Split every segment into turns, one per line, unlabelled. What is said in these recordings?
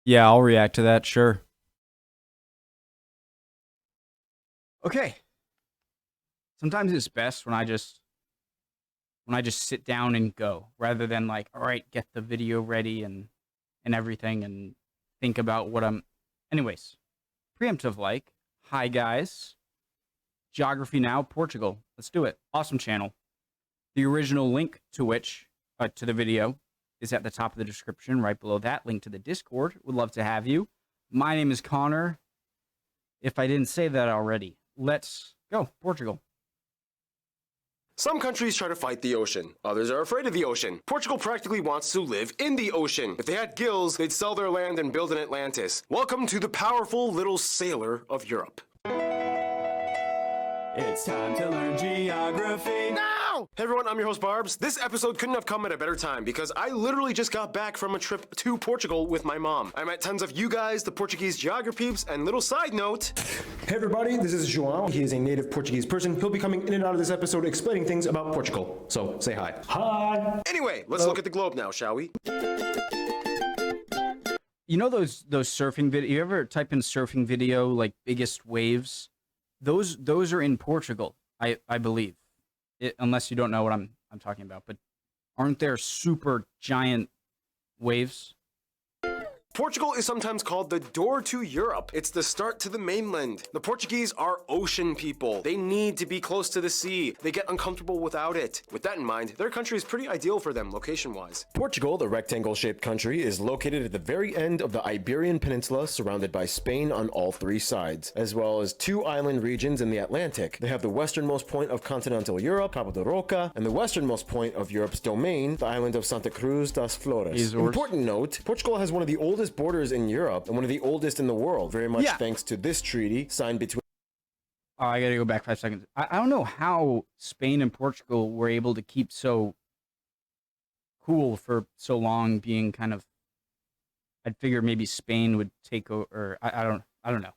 Yeah, I'll react to that, sure. Okay. Sometimes it's best when I just sit down and go rather than like, all right, get the video ready and everything and think about what I'm anyways. Preemptive like, hi guys. Geography Now, Portugal. Let's do it. Awesome channel. The original link to which to the video is at the top of the description, right below that. Link to the Discord. Would love to have you. My name is Connor. If I didn't say that already, let's go. Portugal.
Some countries try to fight the ocean. Others are afraid of the ocean. Portugal practically wants to live in the ocean. If they had gills, they'd sell their land and build an Atlantis. Welcome to the powerful little sailor of Europe.
It's time to learn geography
now! Hey everyone, I'm your host Barbs. This episode couldn't have come at a better time because I literally just got back from a trip to Portugal with my mom. I met tons of you guys, the Portuguese geograpeeps, and little side note...
Hey everybody, this is João. He is a native Portuguese person. He'll be coming in and out of this episode explaining things about Portugal. So, say hi. Hi!
Anyway, let's look at the globe now, shall we?
You know those surfing video? You ever type in surfing video like biggest waves? Those are in Portugal, I believe. Unless you don't know what I'm talking about, but aren't there super giant waves?
Portugal is sometimes called the door to Europe. It's the start to the mainland. The Portuguese are ocean people. They need to be close to the sea. They get uncomfortable without it. With that in mind, their country is pretty ideal for them location-wise.
Portugal, the rectangle-shaped country, is located at the very end of the Iberian Peninsula, surrounded by Spain on all three sides, as well as two island regions in the Atlantic. They have the westernmost point of continental Europe, Cabo da Roca, and the westernmost point of Europe's domain, the island of Santa Cruz das Flores. Important note, Portugal has one of the oldest borders in Europe and one of the oldest in the world, very much thanks to this treaty signed between...
Oh, I gotta go back 5 seconds. I don't know how Spain and Portugal were able to keep so cool for so long, being kind of... I'd figure maybe Spain would take over. I don't know.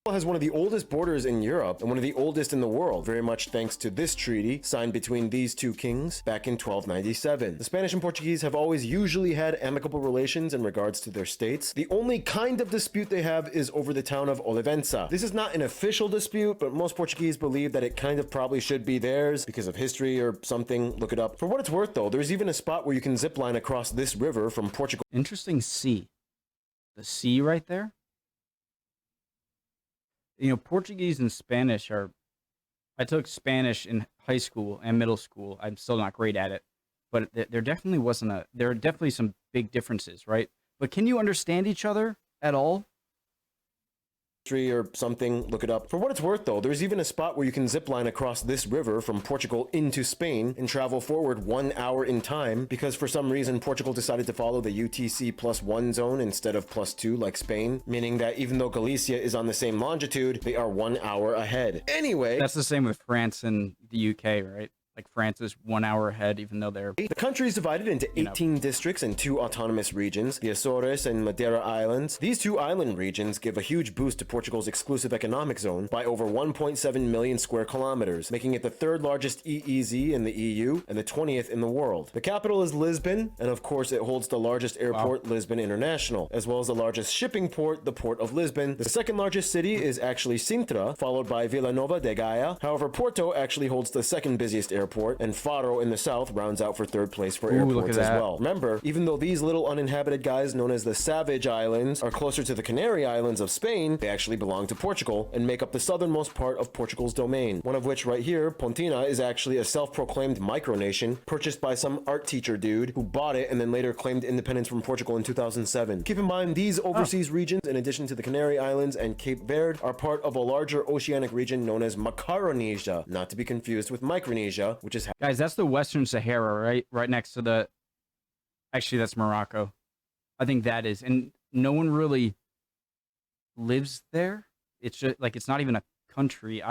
Has one of the oldest borders in Europe and one of the oldest in the world, very much thanks to this treaty signed between these two kings back in 1297. The Spanish and Portuguese have always usually had amicable relations in regards to their states. The only kind of dispute they have is over the town of Olivença. This is not an official dispute, but most Portuguese believe that it kind of probably should be theirs because of history or something. Look it up. For what it's worth though, there's even a spot where you can zip line across this river from Portugal.
Interesting sea. The sea right there? You know, Portuguese and Spanish are... I took Spanish in high school and middle school. I'm still not great at it. But there definitely wasn't a... There are definitely some big differences, right? But can you understand each other at all?
Or something, look it up. For what it's worth though, there's even a spot where you can zip line across this river from Portugal into Spain and travel forward 1 hour in time because for some reason Portugal decided to follow the UTC +1 zone instead of +2 like Spain, meaning that even though Galicia is on the same longitude, they are 1 hour ahead. Anyway,
that's the same with France and the UK, right? Like France is 1 hour ahead, even though they're...
The country is divided into 18 districts and 2 autonomous regions, the Azores and Madeira Islands. These 2 island regions give a huge boost to Portugal's exclusive economic zone by over 1.7 million square kilometers, making it the 3rd largest EEZ in the EU and the 20th in the world. The capital is Lisbon, and of course it holds the largest airport, Lisbon International, as well as the largest shipping port, the Port of Lisbon. The 2nd largest city is actually Sintra, followed by Vila Nova de Gaia. However, Porto actually holds the 2nd busiest airport, and Faro in the south rounds out for 3rd place for airports as well. Remember, even though these little uninhabited guys known as the Savage Islands are closer to the Canary Islands of Spain, they actually belong to Portugal and make up the southernmost part of Portugal's domain. One of which right here, Pontina, is actually a self-proclaimed micronation purchased by some art teacher dude who bought it and then later claimed independence from Portugal in 2007. Keep in mind, these overseas regions, in addition to the Canary Islands and Cape Verde, are part of a larger oceanic region known as Macaronesia, not to be confused with Micronesia, which is...
Guys, that's the Western Sahara, right? Right next to the... Actually, that's Morocco. I think that is. And no one really lives there. It's just, like, it's not even a country.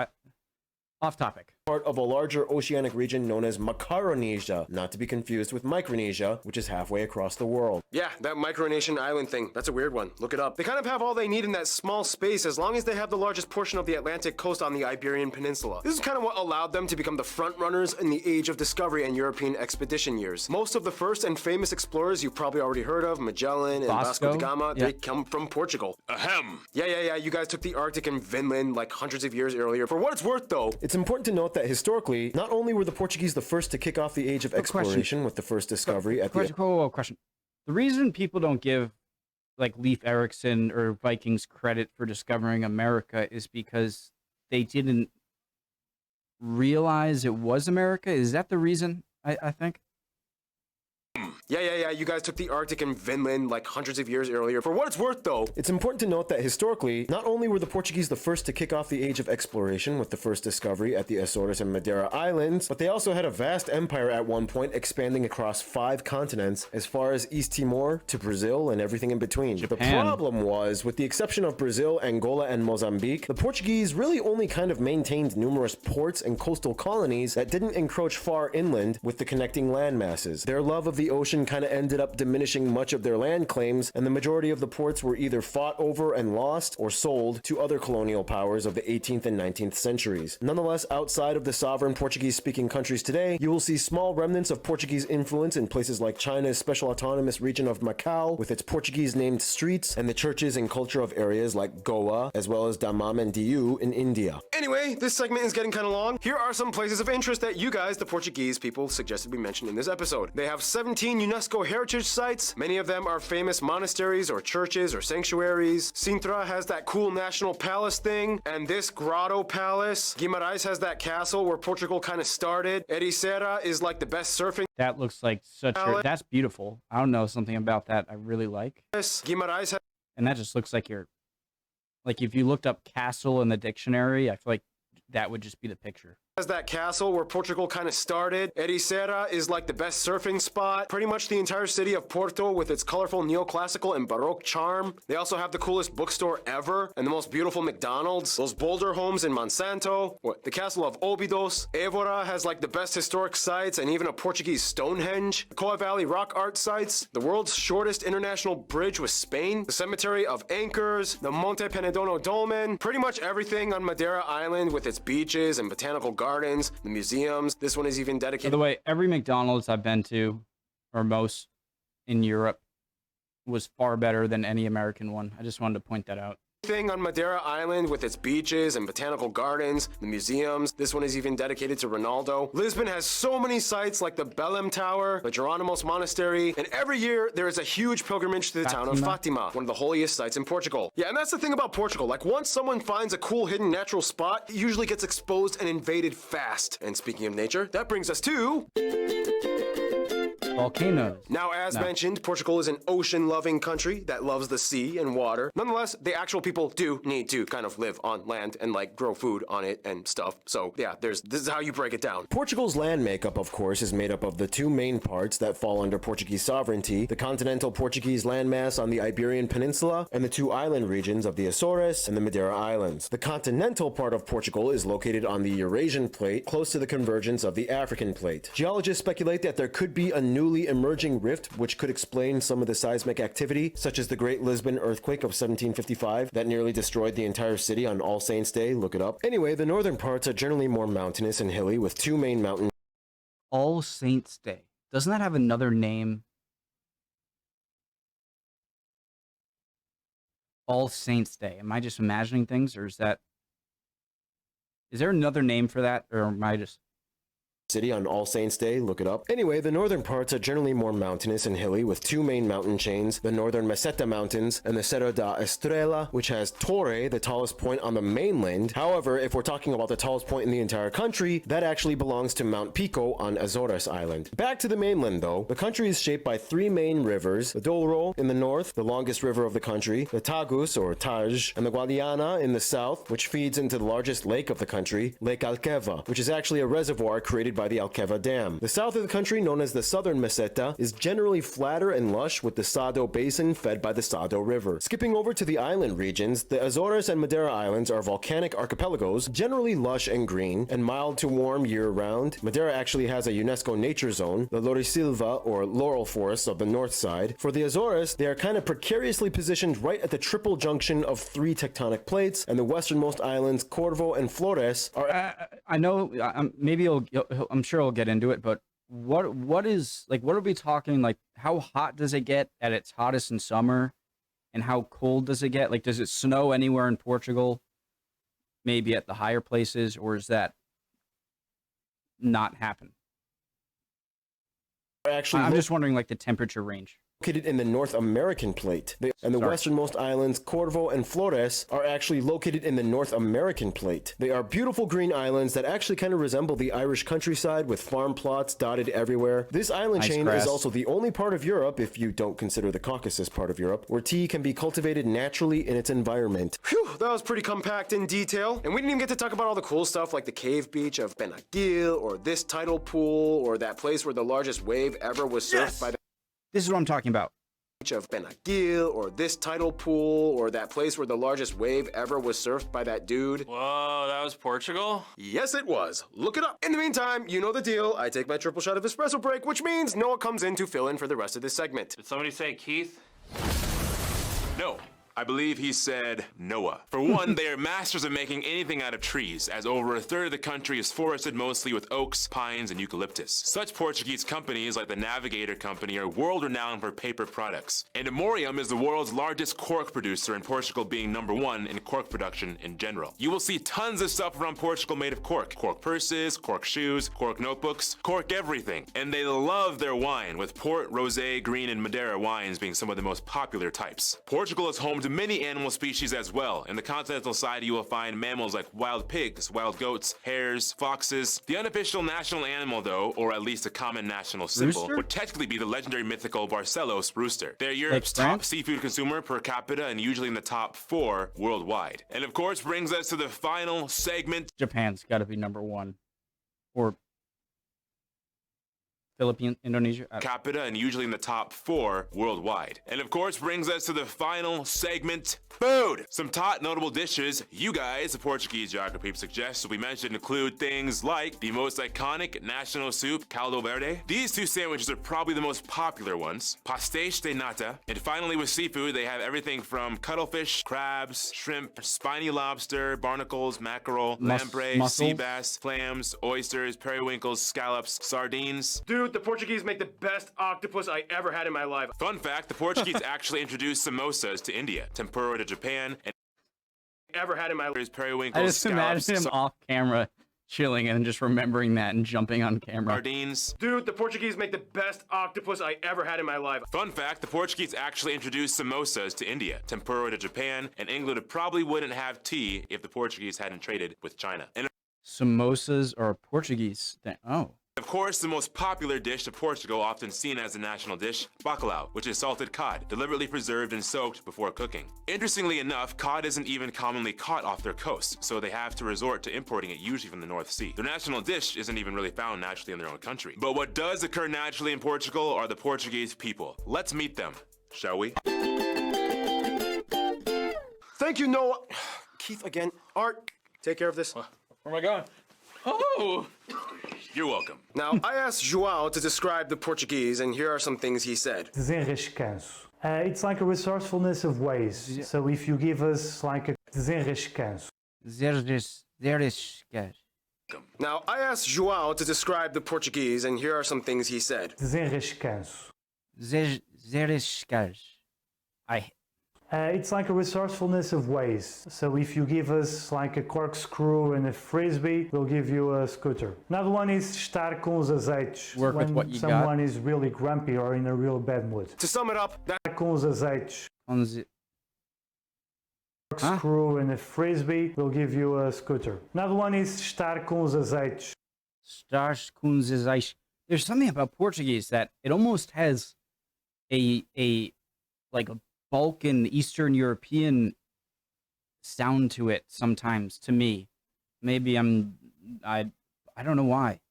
Off topic.
part of a larger oceanic region known as Macaronesia, not to be confused with Micronesia, which is halfway across the world.
Yeah, that Micronesian island thing, that's a weird one. Look it up. They kind of have all they need in that small space as long as they have the largest portion of the Atlantic coast on the Iberian Peninsula. This is kind of what allowed them to become the front runners in the age of discovery and European expedition years. Most of the first and famous explorers you've probably already heard of, Magellan and Vasco da Gama, they come from Portugal. Ahem. Yeah, you guys took the Arctic and Vinland like hundreds of years earlier. For what it's worth though,
it's important to note that historically, not only were the Portuguese the first to kick off the age of exploration with the first discovery at the...
Question. The reason people don't give like Leif Erikson or Vikings credit for discovering America is because they didn't realize it was America? Is that the reason, I think?
Yeah, you guys took the Arctic and Vinland like hundreds of years earlier. For what it's worth though,
it's important to note that historically, not only were the Portuguese the first to kick off the age of exploration with the first discovery at the Azores and Madeira Islands, but they also had a vast empire at one point expanding across 5 continents as far as East Timor to Brazil and everything in between.
Japan.
The problem was, with the exception of Brazil, Angola, and Mozambique, the Portuguese really only kind of maintained numerous ports and coastal colonies that didn't encroach far inland with the connecting land masses. Their love of the ocean kind of ended up diminishing much of their land claims, and the majority of the ports were either fought over and lost or sold to other colonial powers of the 18th and 19th centuries. Nonetheless, outside of the sovereign Portuguese-speaking countries today, you will see small remnants of Portuguese influence in places like China's special autonomous region of Macau, with its Portuguese-named streets, and the churches and culture of areas like Goa, as well as Daman and Diu in India.
Anyway, this segment is getting kind of long. Here are some places of interest that you guys, the Portuguese people, suggested we mention in this episode. They have 17 UNESCO heritage sites. Many of them are famous monasteries or churches or sanctuaries. Sintra has that cool national palace thing, and this grotto palace. Guimarães has that castle where Portugal kind of started. Ericeira is like the best surfing.
That looks like such a... That's beautiful. I don't know, something about that I really like.
Guimarães has...
And that just looks like you're... Like, if you looked up castle in the dictionary, I feel like that would just be the picture.
Has that castle where Portugal kind of started. Ericeira is like the best surfing spot. Pretty much the entire city of Porto with its colorful neoclassical and Baroque charm. They also have the coolest bookstore ever and the most beautiful McDonald's. Those boulder homes in Monsanto. The castle of Óbidos. Évora has like the best historic sites and even a Portuguese Stonehenge. The Coa Valley rock art sites. The world's shortest international bridge with Spain. The cemetery of Anchors. The Monte Penedono Dolmen. Pretty much everything on Madeira Island with its beaches and botanical gardens, the museums. This one is even dedicated.
By the way, every McDonald's I've been to, or most in Europe, was far better than any American one. I just wanted to point that out.
Thing on Madeira Island with its beaches and botanical gardens, the museums. This one is even dedicated to Ronaldo. Lisbon has so many sites like the Belém Tower, the Jerónimos Monastery, and every year there is a huge pilgrimage to the town of Fatima, one of the holiest sites in Portugal. Yeah, and that's the thing about Portugal. Like, once someone finds a cool hidden natural spot, it usually gets exposed and invaded fast. And speaking of nature, that brings us to...
volcanoes.
Now, as mentioned, Portugal is an ocean-loving country that loves the sea and water. Nonetheless, the actual people do need to kind of live on land and like grow food on it and stuff. So yeah, this is how you break it down.
Portugal's land makeup, of course, is made up of the 2 main parts that fall under Portuguese sovereignty: the continental Portuguese landmass on the Iberian Peninsula and the 2 island regions of the Azores and the Madeira Islands. The continental part of Portugal is located on the Eurasian plate, close to the convergence of the African plate. Geologists speculate that there could be a newly emerging rift which could explain some of the seismic activity, such as the Great Lisbon earthquake of 1755 that nearly destroyed the entire city on All Saints' Day. Look it up. Anyway, the northern parts are generally more mountainous and hilly, with 2 main mountain...
All Saints' Day. Doesn't that have another name? All Saints' Day. Am I just imagining things, or is that... Is there another name for that, or am I just...
city on All Saints' Day. Look it up. Anyway, the northern parts are generally more mountainous and hilly, with 2 main mountain chains, the northern Meseta Mountains and the Serra da Estrela, which has Torre, the tallest point on the mainland. However, if we're talking about the tallest point in the entire country, that actually belongs to Mount Pico on Azores Island. Back to the mainland though, the country is shaped by 3 main rivers: the Douro in the north, the longest river of the country, the Tagus or Taj, and the Guadiana in the south, which feeds into the largest lake of the country, Lake Alqueva, which is actually a reservoir created by the Alqueva Dam. The south of the country, known as the southern Meseta, is generally flatter and lush with the Sado Basin fed by the Sado River. Skipping over to the island regions, the Azores and Madeira Islands are volcanic archipelagos, generally lush and green, and mild to warm year-round. Madeira actually has a UNESCO nature zone, the Laurisilva or Laurel Forests of the north side. For the Azores, they are kind of precariously positioned right at the triple junction of three tectonic plates, and the westernmost islands, Corvo and Flores, are...
I know, maybe I'm sure he'll get into it, but what are we talking, like, how hot does it get at its hottest in summer, and how cold does it get? Like, does it snow anywhere in Portugal, maybe at the higher places, or is that not happen?
Actually,
I'm just wondering, like, the temperature range.
Located in the North American plate. And the westernmost islands, Corvo and Flores, are actually located in the North American plate. They are beautiful green islands that actually kind of resemble the Irish countryside with farm plots dotted everywhere. This island chain is also the only part of Europe, if you don't consider the Caucasus part of Europe, where tea can be cultivated naturally in its environment.
Phew, that was pretty compact in detail. And we didn't even get to talk about all the cool stuff like the cave beach of Benagil, or this tidal pool, or that place where the largest wave ever was surfed by the...
This is what I'm talking about.
Of Benagil, or this tidal pool, or that place where the largest wave ever was surfed by that dude.
Whoa, that was Portugal?
Yes, it was. Look it up. In the meantime, you know the deal. I take my triple shot of espresso break, which means Noah comes in to fill in for the rest of this segment.
Did somebody say Keith?
No. I believe he said Noah. For one, they are masters of making anything out of trees, as over a third of the country is forested mostly with oaks, pines, and eucalyptus. Such Portuguese companies like the Navigator Company are world-renowned for paper products. And Amorium is the world's largest cork producer, in Portugal being #1 in cork production in general. You will see tons of stuff around Portugal made of cork. Cork purses, cork shoes, cork notebooks, cork everything. And they love their wine, with port, rosé, green, and Madeira wines being some of the most popular types. Portugal is home to many animal species as well. In the continental side, you will find mammals like wild pigs, wild goats, hares, foxes. The unofficial national animal, though, or at least a common national symbol,
Rooster?
would technically be the legendary mythical Barcelos rooster. They're Europe's top
France?
seafood consumer per capita and usually in the top 4 worldwide. And of course, brings us to the final segment.
Japan's got to be #1, or Philippines, Indonesia.
Capita and usually in the top 4 worldwide. And of course, brings us to the final segment, food. Some top notable dishes you guys, the Portuguese geography suggest we mentioned include things like the most iconic national soup, caldo verde. These two sandwiches are probably the most popular ones. Pastéis de nata. And finally, with seafood, they have everything from cuttlefish, crabs, shrimp, spiny lobster, barnacles, mackerel, lamprey, sea bass, clams, oysters, periwinkles, scallops, sardines.
Dude, the Portuguese make the best octopus I ever had in my life.
Fun fact, the Portuguese actually introduced samosas to India, tempura to Japan, and
Ever had in my life.
periwinkles,
I just imagine him off camera chilling and just remembering that and jumping on camera.
sardines.
Dude, the Portuguese make the best octopus I ever had in my life.
Fun fact, the Portuguese actually introduced samosas to India, tempura to Japan, and England probably wouldn't have tea if the Portuguese hadn't traded with China. And
Samosas are a Portuguese thing. Oh.
of course, the most popular dish of Portugal, often seen as the national dish, bacalhau, which is salted cod, deliberately preserved and soaked before cooking. Interestingly enough, cod isn't even commonly caught off their coast, so they have to resort to importing it usually from the North Sea. Their national dish isn't even really found naturally in their own country. But what does occur naturally in Portugal are the Portuguese people. Let's meet them, shall we?
Thank you, Noah. Keith again. Art, take care of this.
Where am I going? Oh!
You're welcome.
Now, I asked João to describe the Portuguese, and here are some things he said.
Desenrascanço. It's like a resourcefulness of ways. So if you give us like a desenrascanço.
There is.
Now, I asked João to describe the Portuguese, and here are some things he said.
Desenrascanço.
There is.
It's like a resourcefulness of ways. So if you give us like a corkscrew and a frisbee, we'll give you a scooter. Another one is estar com os azeites.
Work with
when
what you
someone is really grumpy or in a real bad mood.
To sum it up, that
Estar com os azeites.
On the
Corkscrew and a frisbee, we'll give you a scooter. Another one is estar com os azeites.
stars kunzes ice. There's something about Portuguese that it almost has a like a Balkan Eastern European sound to it sometimes to me. Maybe I don't know why.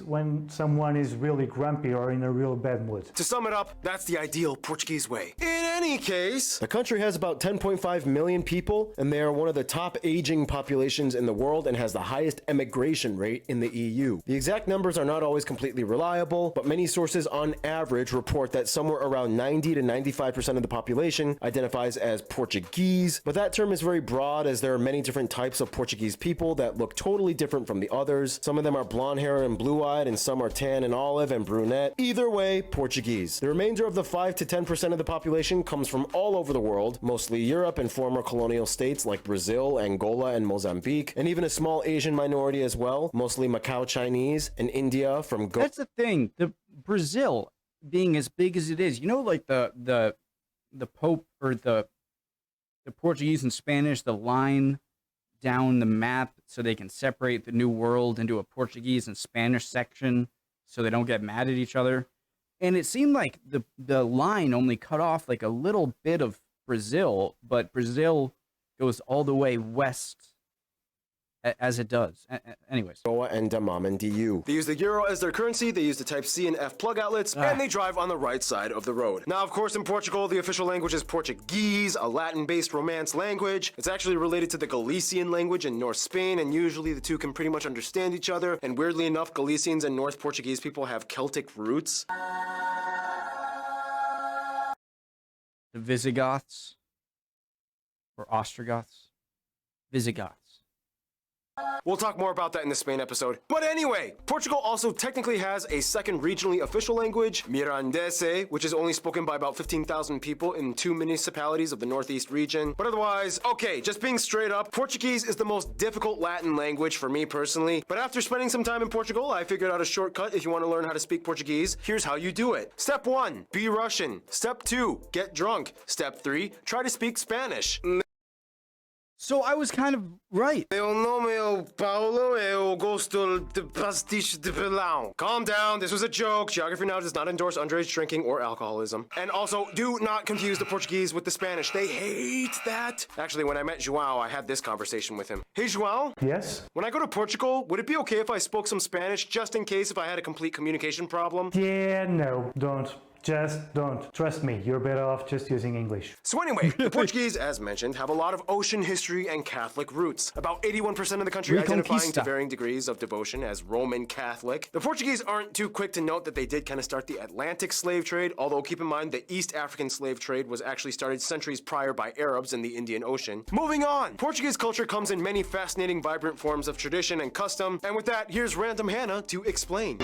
when someone is really grumpy or in a real bad mood.
To sum it up, that's the ideal Portuguese way. In any case,
The country has about 10.5 million people, and they are one of the top aging populations in the world and has the highest emigration rate in the EU. The exact numbers are not always completely reliable, but many sources on average report that somewhere around 90 to 95% of the population identifies as Portuguese, but that term is very broad as there are many different types of Portuguese people that look totally different from the others. Some of them are blonde-haired and blue-eyed, and some are tan and olive and brunette. Either way, Portuguese. The remainder of the 5 to 10% of the population comes from all over the world, mostly Europe and former colonial states like Brazil, Angola, and Mozambique, and even a small Asian minority as well, mostly Macau Chinese, and India from
That's the thing. The Brazil being as big as it is, you know, like the Pope or the Portuguese and Spanish, the line down the map so they can separate the New World into a Portuguese and Spanish section so they don't get mad at each other. And it seemed like the line only cut off like a little bit of Brazil, but Brazil goes all the way west as it does. Anyways.
Goa and Damam and DU.
they use the euro as their currency, they use the type C and F plug outlets, and they drive on the right side of the road. Now, of course, in Portugal, the official language is Portuguese, a Latin-based Romance language. It's actually related to the Galician language in North Spain, and usually the two can pretty much understand each other. And weirdly enough, Galicians and North Portuguese people have Celtic roots.
The Visigoths or Ostrogoths? Visigoths.
We'll talk more about that in the Spain episode. But anyway, Portugal also technically has a second regionally official language, Mirandese, which is only spoken by about 15,000 people in 2 municipalities of the northeast region. But otherwise, okay, just being straight up, Portuguese is the most difficult Latin language for me personally. But after spending some time in Portugal, I figured out a shortcut if you want to learn how to speak Portuguese. Here's how you do it. Step 1, be Russian. Step 2, get drunk. Step 3, try to speak Spanish.
So I was kind of right.
Meu nome é Paulo, eu gosto de pastiche de pilão. Calm down, this was a joke. Geography Now does not endorse underage drinking or alcoholism. And also, do not confuse the Portuguese with the Spanish. They hate that. Actually, when I met João, I had this conversation with him. Hey, João?
Yes?
When I go to Portugal, would it be okay if I spoke some Spanish just in case if I had a complete communication problem?
Yeah, no, don't. Just don't. Trust me, you're better off just using English.
So anyway, the Portuguese, as mentioned, have a lot of ocean history and Catholic roots. About 81% of the country identifying to varying degrees of devotion as Roman Catholic. The Portuguese aren't too quick to note that they did kind of start the Atlantic slave trade, although keep in mind the East African slave trade was actually started centuries prior by Arabs in the Indian Ocean. Moving on! Portuguese culture comes in many fascinating, vibrant forms of tradition and custom, and with that, here's Random Hannah to explain.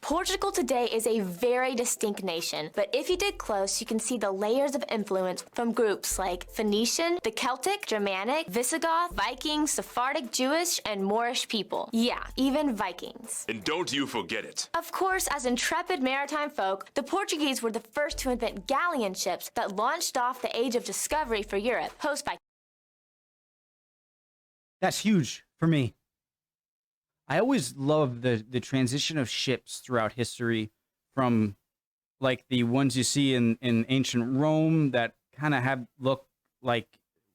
Portugal today is a very distinct nation, but if you dig close, you can see the layers of influence from groups like Phoenician, the Celtic, Germanic, Visigoth, Viking, Sephardic, Jewish, and Moorish people. Yeah, even Vikings.
And don't you forget it.
Of course, as intrepid maritime folk, the Portuguese were the first to invent galleon ships that launched off the age of discovery for Europe, post-Viking.
That's huge for me. I always love the transition of ships throughout history from like the ones you see in ancient Rome that kind of have look like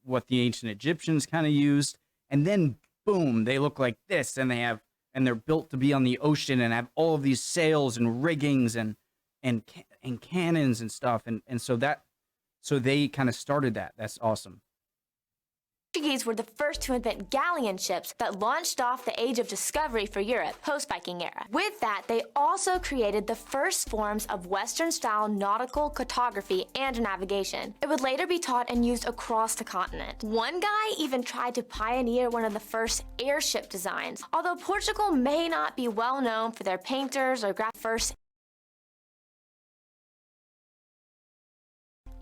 what the ancient Egyptians kind of used. And then boom, they look like this and they're built to be on the ocean and have all of these sails and riggings and cannons and stuff. And so they kind of started that. That's awesome.
Portuguese were the first to invent galleon ships that launched off the age of discovery for Europe, post-Viking era. With that, they also created the first forms of Western-style nautical cartography and navigation. It would later be taught and used across the continent. One guy even tried to pioneer one of the first airship designs. Although Portugal may not be well known for their painters or first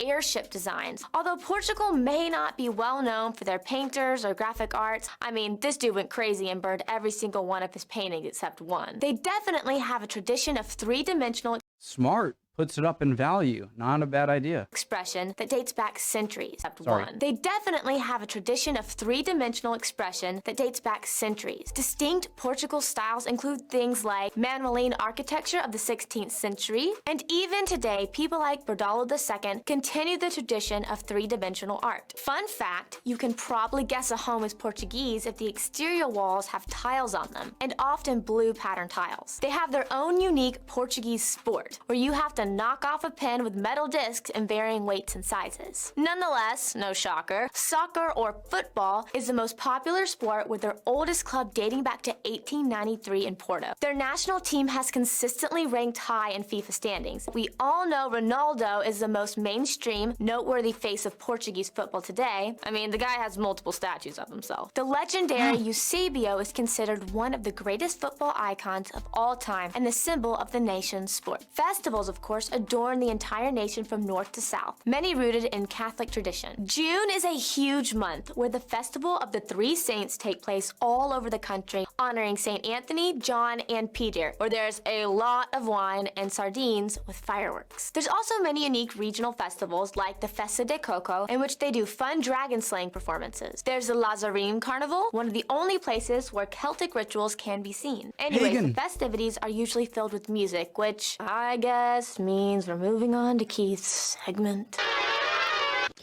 airship designs. Although Portugal may not be well known for their painters or graphic arts, I mean, this dude went crazy and burned every single one of his paintings except one. They definitely have a tradition of three-dimensional
Smart. puts it up in value. Not a bad idea.
Expression that dates back centuries. Except
Sorry.
one. They definitely have a tradition of three-dimensional expression that dates back centuries. Distinct Portugal styles include things like Manueline architecture of the 16th century, and even today, people like Bordalo II continue the tradition of three-dimensional art. Fun fact, you can probably guess a home is Portuguese if the exterior walls have tiles on them, and often blue pattern tiles. They have their own unique Portuguese sport, where you have to knock off a pin with metal discs in varying weights and sizes. Nonetheless, no shocker, soccer or football is the most popular sport, with their oldest club dating back to 1893 in Porto. Their national team has consistently ranked high in FIFA standings. We all know Ronaldo is the most mainstream, noteworthy face of Portuguese football today. I mean, the guy has multiple statues of himself. The legendary Eusebio is considered one of the greatest football icons of all time and the symbol of the nation's sport. Festivals, of course, adorn the entire nation from north to south, many rooted in Catholic tradition. June is a huge month where the Festival of the Three Saints take place all over the country, honoring St. Anthony, John, and Peter, where there's a lot of wine and sardines with fireworks. There's also many unique regional festivals like the Festa de Coco, in which they do fun dragon slaying performances. There's the Lazarine Carnival, one of the only places where Celtic rituals can be seen. Anyways, the festivities are usually filled with music, which I guess means we're moving on to Keith's segment.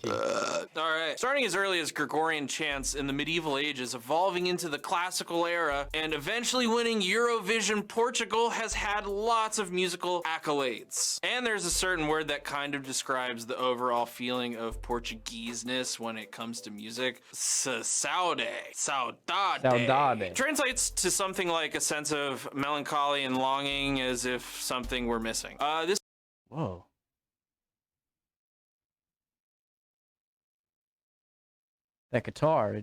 All right. Starting as early as Gregorian chants in the medieval ages, evolving into the classical era, and eventually winning Eurovision, Portugal has had lots of musical accolades. And there's a certain word that kind of describes the overall feeling of Portugueseness when it comes to music. Saudade.
Saudade.
Translates to something like a sense of melancholy and longing, as if something were missing.
Whoa. That guitar,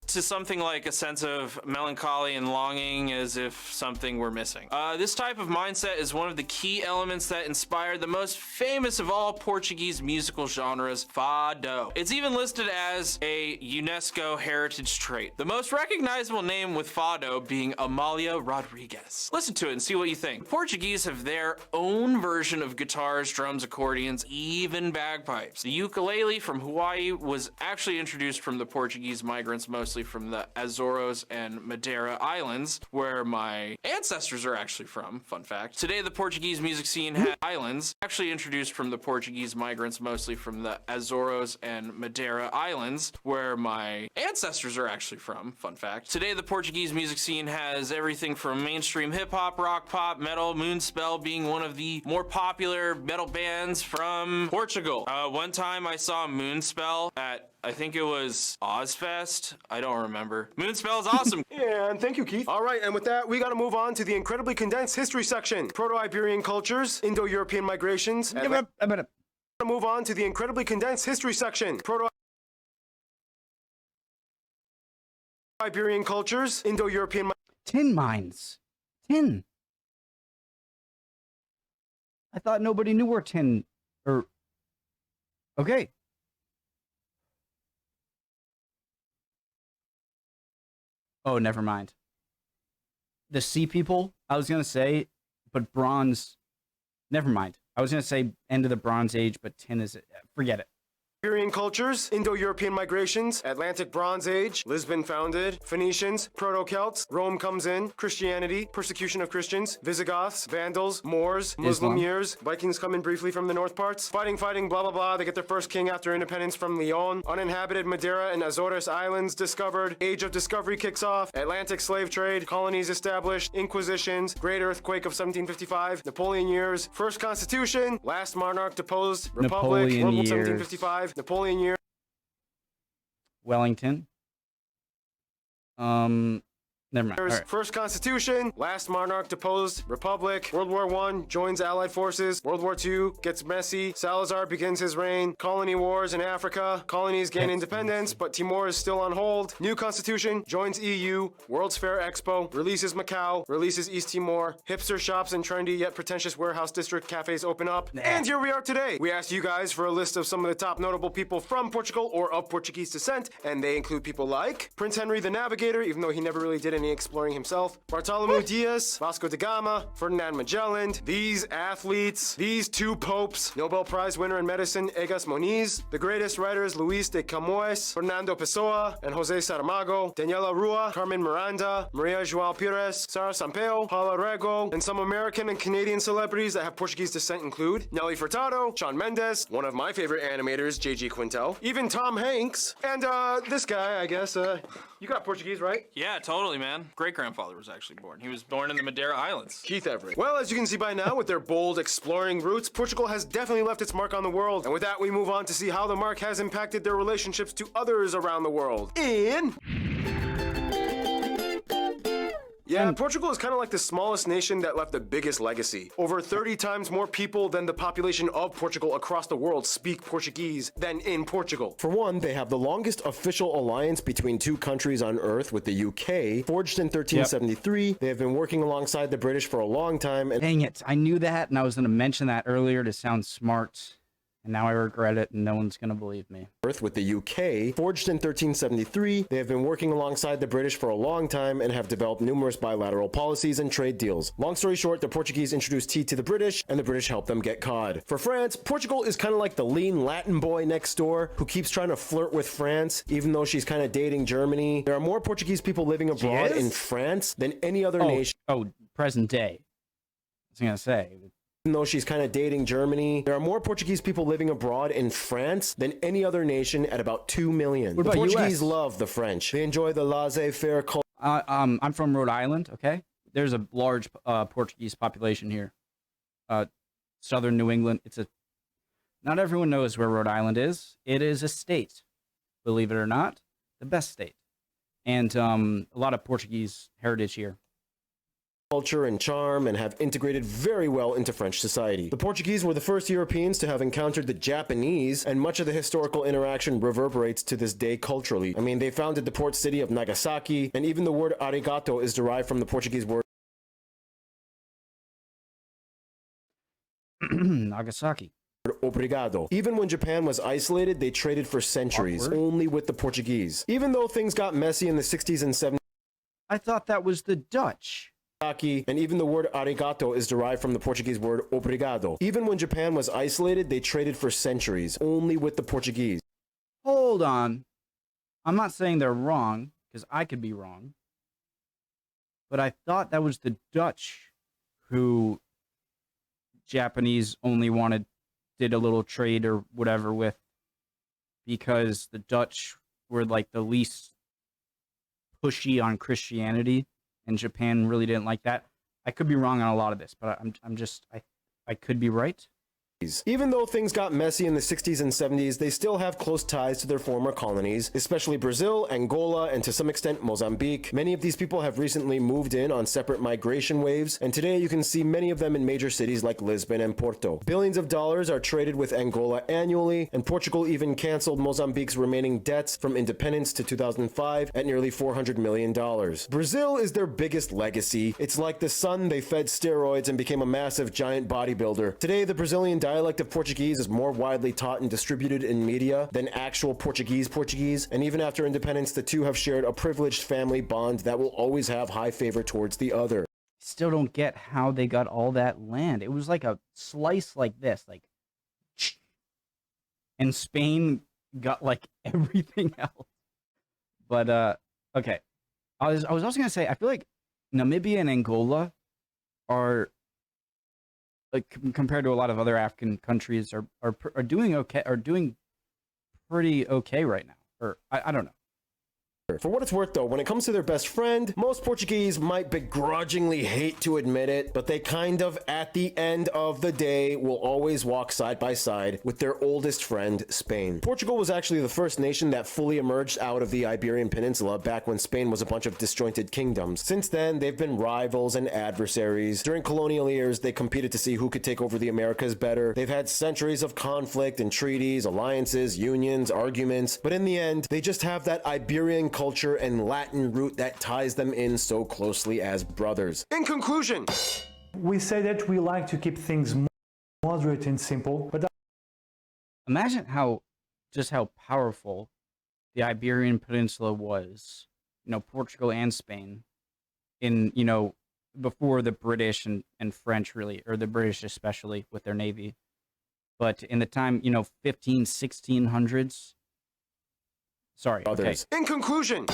to something like a sense of melancholy and longing, as if something were missing. This type of mindset is one of the key elements that inspired the most famous of all Portuguese musical genres, fado. It's even listed as a UNESCO heritage trait. The most recognizable name with fado being Amália Rodrigues. Listen to it and see what you think. Portuguese have their own version of guitars, drums, accordions, even bagpipes. The ukulele from Hawaii was actually introduced from the Portuguese migrants, mostly from the Azores and Madeira Islands, where my ancestors are actually from. Fun fact. Today, the Portuguese music scene has islands, actually introduced from the Portuguese migrants, mostly from the Azores and Madeira Islands, where my ancestors are actually from. Fun fact. Today, the Portuguese music scene has everything from mainstream hip-hop, rock, pop, metal, Moonspell being one of the more popular metal bands from Portugal. One time I saw Moonspell at, I think it was Ozfest. I don't remember. Moonspell is awesome.
And thank you, Keith. All right, and with that, we got to move on to the incredibly condensed history section. Proto-Iberian cultures, Indo-European migrations. Move on to the incredibly condensed history section. Proto-Iberian cultures, Indo-European.
tin mines. Tin. I thought nobody knew where tin, or, okay. Oh, never mind. The sea people, I was going to say, but bronze, never mind. I was going to say end of the Bronze Age, but tin is, forget it.
Iberian cultures, Indo-European migrations, Atlantic Bronze Age, Lisbon founded, Phoenicians, Proto-Celts, Rome comes in, Christianity, persecution of Christians, Visigoths, Vandals, Moors, Muslim
Islam.
years, Vikings come in briefly from the north parts, fighting, blah, blah, blah, they get their first king after independence from Leon, uninhabited Madeira and Azores Islands discovered, Age of Discovery kicks off, Atlantic slave trade, colonies established, Inquisitions, Great Earthquake of 1755, Napoleon years, First Constitution, last monarch deposed, Republic,
Napoleon
World War
years.
1755, Napoleon year.
Wellington. Never mind. All right.
First Constitution, last monarch deposed, Republic, World War I, joins Allied forces, World War II, gets messy, Salazar begins his reign, colony wars in Africa, colonies gain independence, but Timor is still on hold, new Constitution, joins EU, World's Fair Expo, releases Macau, releases East Timor, hipster shops and trendy yet pretentious warehouse district cafes open up, and here we are today. We asked you guys for a list of some of the top notable people from Portugal or of Portuguese descent, and they include people like Prince Henry the Navigator, even though he never really did journey exploring himself. Bartolomeu Diaz, Vasco da Gama, Ferdinand Magellan, these athletes, these two popes, Nobel Prize winner in medicine Egas Moniz, the greatest writers Luis de Camões, Fernando Pessoa, and Jose Saramago, Daniela Rua, Carmen Miranda, Maria Joao Pires, Sara Sampaio, Paula Rego, and some American and Canadian celebrities that have Portuguese descent include Nelly Furtado, Shawn Mendes, one of my favorite animators, J.G. Quintel, even Tom Hanks, and this guy, I guess, you got Portuguese, right?
Yeah, totally, man. Great-grandfather was actually born. He was born in the Madeira Islands.
Keith Everett. Well, as you can see by now, with their bold exploring roots, Portugal has definitely left its mark on the world. And with that, we move on to see how the mark has impacted their relationships to others around the world. Yeah, Portugal is kind of like the smallest nation that left the biggest legacy. Over 30 times more people than the population of Portugal across the world speak Portuguese than in Portugal.
For one, they have the longest official alliance between two countries on Earth with the UK. Forged in 1373, they have been working alongside the British for a long time. And
Dang it. I knew that, and I was going to mention that earlier to sound smart. And now I regret it, and no one's going to believe me.
Earth with the UK. Forged in 1373, they have been working alongside the British for a long time and have developed numerous bilateral policies and trade deals. Long story short, the Portuguese introduced tea to the British, and the British helped them get cod. For France, Portugal is kind of like the lean Latin boy next door who keeps trying to flirt with France, even though she's kind of dating Germany. There are more Portuguese people living abroad in France than any other nation.
Oh, present day. I was going to say.
Even though she's kind of dating Germany, there are more Portuguese people living abroad in France than any other nation at about 2 million.
What about
the Portuguese
US?
love the French. They enjoy the laissez-faire culture.
I'm from Rhode Island, okay? There's a large Portuguese population here. Southern New England. Not everyone knows where Rhode Island is. It is a state, believe it or not, the best state. And a lot of Portuguese heritage here.
Culture and charm and have integrated very well into French society. The Portuguese were the first Europeans to have encountered the Japanese, and much of the historical interaction reverberates to this day culturally. I mean, they founded the port city of Nagasaki, and even the word arigato is derived from the Portuguese word
Nagasaki.
obrigado. Even when Japan was isolated, they traded for centuries, only with the Portuguese. Even though things got messy in the 60s and 70s,
I thought that was the Dutch.
and even the word arigato is derived from the Portuguese word obrigado. Even when Japan was isolated, they traded for centuries, only with the Portuguese.
Hold on. I'm not saying they're wrong, because I could be wrong. But I thought that was the Dutch who Japanese only did a little trade or whatever with, because the Dutch were like the least pushy on Christianity. And Japan really didn't like that. I could be wrong on a lot of this, but I could be right.
Even though things got messy in the 60s and 70s, they still have close ties to their former colonies, especially Brazil, Angola, and to some extent Mozambique. Many of these people have recently moved in on separate migration waves, and today you can see many of them in major cities like Lisbon and Porto. Billions of dollars are traded with Angola annually, and Portugal even canceled Mozambique's remaining debts from independence to 2005 at nearly $400 million. Brazil is their biggest legacy. It's like the son they fed steroids and became a massive giant bodybuilder. Today, the Brazilian dialect of Portuguese is more widely taught and distributed in media than actual Portuguese, and even after independence, the two have shared a privileged family bond that will always have high favor towards the other.
Still don't get how they got all that land. It was like a slice like this, like, and Spain got like everything else. But okay, I was also gonna say, I feel like Namibia and Angola are, like, compared to a lot of other African countries, are doing okay, are doing pretty okay right now. Or I don't know.
For what it's worth, though, when it comes to their best friend, most Portuguese might begrudgingly hate to admit it, but they kind of, at the end of the day, will always walk side by side with their oldest friend, Spain. Portugal was actually the first nation that fully emerged out of the Iberian Peninsula back when Spain was a bunch of disjointed kingdoms. Since then, they've been rivals and adversaries. During colonial years, they competed to see who could take over the Americas better. They've had centuries of conflict and treaties, alliances, unions, arguments, but in the end, they just have that Iberian culture and Latin root that ties them in so closely as brothers.
In conclusion,
We say that we like to keep things moderate and simple, but
Imagine how powerful the Iberian Peninsula was. You know, Portugal and Spain. in, you know, before the British and French really, or the British especially with their navy. But in the time, you know, 1600s. Sorry. Okay.
Others.
In conclusion,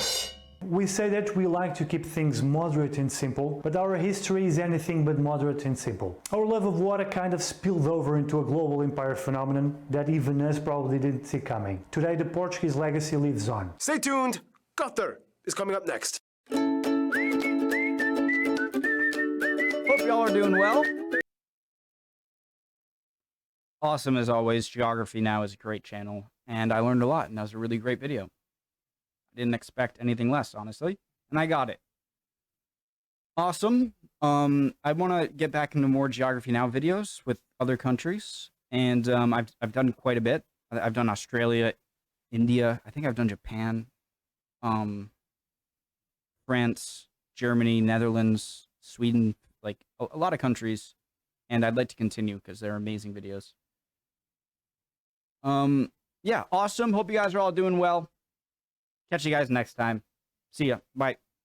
We say that we like to keep things moderate and simple, but our history is anything but moderate and simple. Our love of water kind of spilled over into a global empire phenomenon that even us probably didn't see coming. Today, the Portuguese legacy lives on.
stay tuned. Gunther is coming up next.
Hope y'all are doing well. Awesome as always. Geography Now is a great channel, and I learned a lot, and that was a really great video. I didn't expect anything less, honestly, and I got it. Awesome. I want to get back into more Geography Now videos with other countries, and I've done quite a bit. I've done Australia, India. I think I've done Japan, France, Germany, Netherlands, Sweden, like a lot of countries, and I'd like to continue because they're amazing videos. Yeah, awesome. Hope you guys are all doing well. Catch you guys next time. See ya. Bye.